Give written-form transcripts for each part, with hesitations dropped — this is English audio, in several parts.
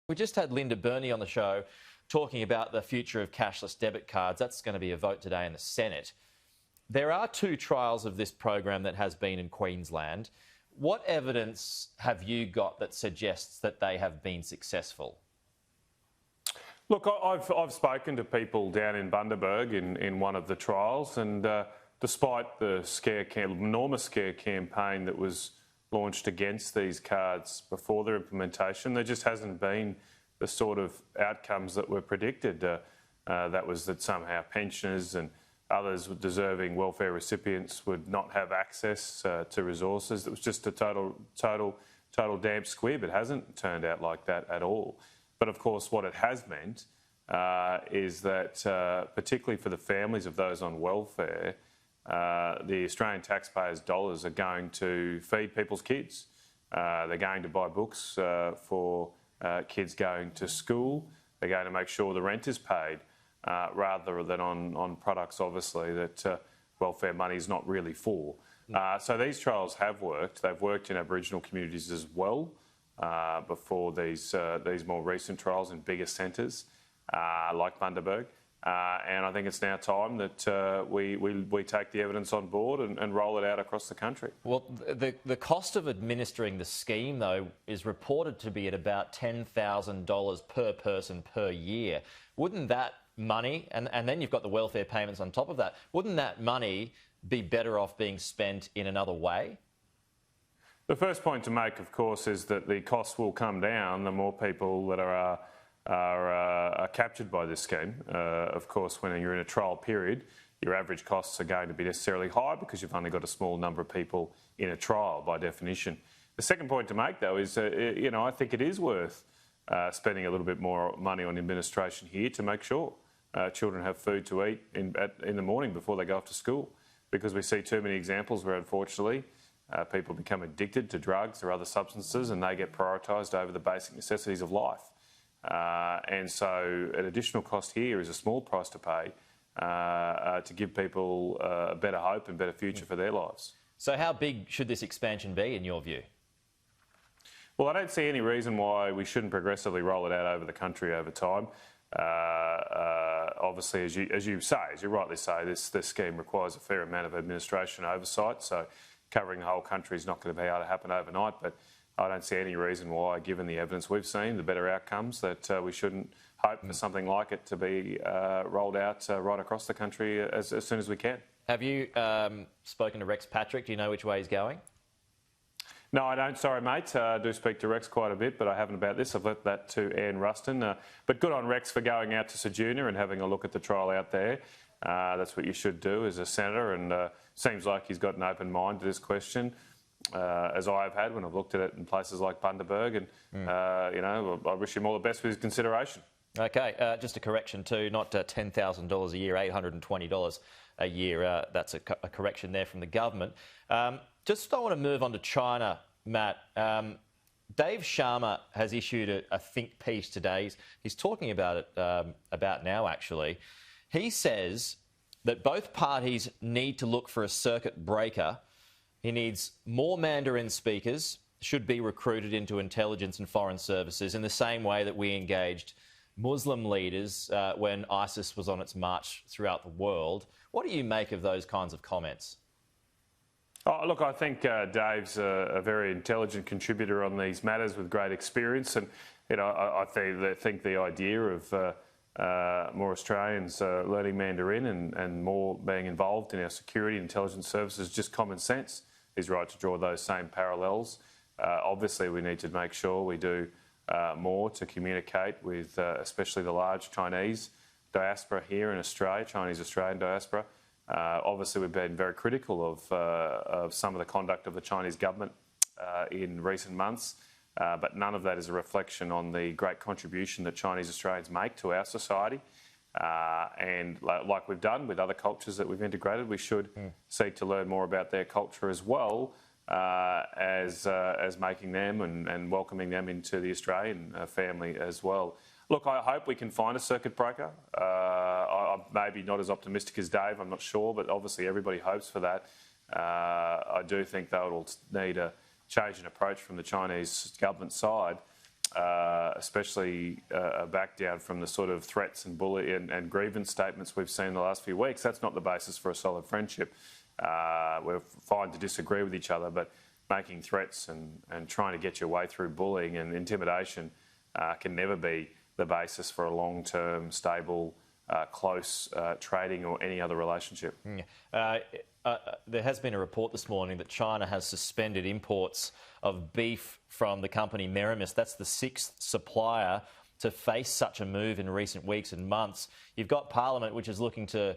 We just had Linda Burney on the show talking about the future of cashless debit cards. That's going to be a vote today in the Senate. There are 2 trials of this program that has been in Queensland. What evidence have you got that suggests that they have been successful? Look, I've spoken to people down in Bundaberg in one of the trials, and despite the enormous scare campaign that was launched against these cards before their implementation, there just hasn't been the sort of outcomes that were predicted. That was that somehow pensioners and others deserving welfare recipients would not have access to resources. It was just a total damp squib. It hasn't turned out like that at all. But of course, what it has meant is that, particularly for the families of those on welfare, the Australian taxpayers' dollars are going to feed people's kids. They're going to buy books for kids going to school. They're going to make sure the rent is paid, rather than on products, obviously, that welfare money is not really for. So these trials have worked. They've worked in Aboriginal communities as well before these more recent trials in bigger centres like Bundaberg. And I think it's now time that we take the evidence on board and roll it out across the country. Well, the cost of administering the scheme, though, is reported to be at about $10,000 per person per year. Wouldn't that money, and then you've got the welfare payments on top of that, wouldn't that money be better off being spent in another way? The first point to make, of course, is that the costs will come down the more people that are captured by this scheme. Of course, when you're in a trial period, your average costs are going to be necessarily high because you've only got a small number of people in a trial by definition. The second point to make, though, is I think it is worth spending a little bit more money on administration here to make sure children have food to eat in the morning before they go off to school, because we see too many examples where, unfortunately, people become addicted to drugs or other substances and they get prioritised over the basic necessities of life. And so an additional cost here is a small price to pay to give people a better hope and better future for their lives. So how big should this expansion be, in your view? Well, I don't see any reason why we shouldn't progressively roll it out over the country over time. Obviously, as you rightly say, this scheme requires a fair amount of administration oversight, so covering the whole country is not going to be able to happen overnight, but I don't see any reason why, given the evidence we've seen, the better outcomes, that we shouldn't hope for something like it to be rolled out right across the country as soon as we can. Have you spoken to Rex Patrick? Do you know which way he's going? No, I don't. Sorry, mate. I do speak to Rex quite a bit, but I haven't about this. I've left that to Anne Ruston. But good on Rex for going out to Ceduna and having a look at the trial out there. That's what you should do as a senator, and seems like he's got an open mind to this question. As I have had when I've looked at it in places like Bundaberg, and I wish him all the best with his consideration. Okay, just a correction too, not $10,000 a year, $820 a year. That's a correction there from the government. Just I want to move on to China, Matt. Dave Sharma has issued a think piece today. He's talking about it about now, actually. He says that both parties need to look for a circuit breaker. He needs more Mandarin speakers, should be recruited into intelligence and foreign services in the same way that we engaged Muslim leaders when ISIS was on its march throughout the world. What do you make of those kinds of comments? Oh, look, I think Dave's a very intelligent contributor on these matters with great experience, and I think the idea of more Australians learning Mandarin and more being involved in our security and intelligence services is just common sense. He's right to draw those same parallels. Obviously, we need to make sure we do more to communicate with especially the large Chinese diaspora here in Australia, Chinese Australian diaspora. Obviously, we've been very critical of some of the conduct of the Chinese government in recent months, but none of that is a reflection on the great contribution that Chinese Australians make to our society. And like we've done with other cultures that we've integrated, we should seek to learn more about their culture as well as making them and welcoming them into the Australian family as well. Look, I hope we can find a circuit breaker. I'm maybe not as optimistic as Dave, I'm not sure, but obviously everybody hopes for that. I do think they will need a change in approach from the Chinese government side. especially a back down from the sort of threats and bully and grievance statements we've seen in the last few weeks. That's not the basis for a solid friendship. We're fine to disagree with each other, but making threats and trying to get your way through bullying and intimidation can never be the basis for a long-term, stable, close trading or any other relationship. There has been a report this morning that China has suspended imports of beef from the company Merimis. That's the 6th supplier to face such a move in recent weeks and months. You've got Parliament, which is looking to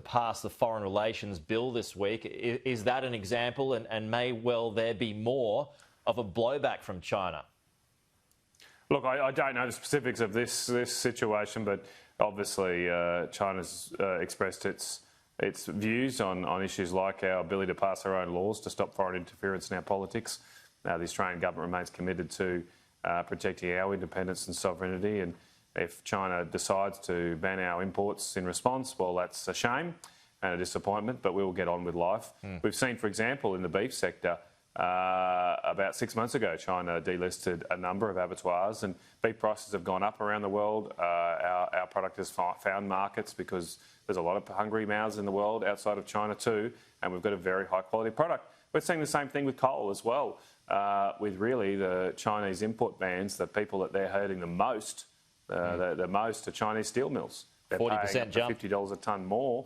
pass the Foreign Relations Bill this week. Is that an example, and may well there be more of a blowback from China? Look, I don't know the specifics of this situation, but obviously China's expressed its views on issues like our ability to pass our own laws to stop foreign interference in our politics. The Australian government remains committed to protecting our independence and sovereignty, and if China decides to ban our imports in response, well, that's a shame and a disappointment, but we will get on with life. We've seen, for example, in the beef sector, about 6 months ago, China delisted a number of abattoirs and beef prices have gone up around the world. Our product has found markets because there's a lot of hungry mouths in the world outside of China too, and we've got a very high quality product. We're seeing the same thing with coal as well, with really the Chinese import bans. The people that they're hurting the most, the most are Chinese steel mills. They're 40% jump. $50 a tonne more,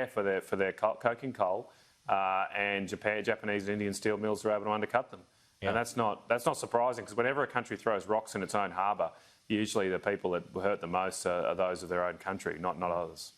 for their coking coal. And Japanese and Indian steel mills are able to undercut them. Yeah. And that's not surprising, because whenever a country throws rocks in its own harbour, usually the people that hurt the most are those of their own country, not others.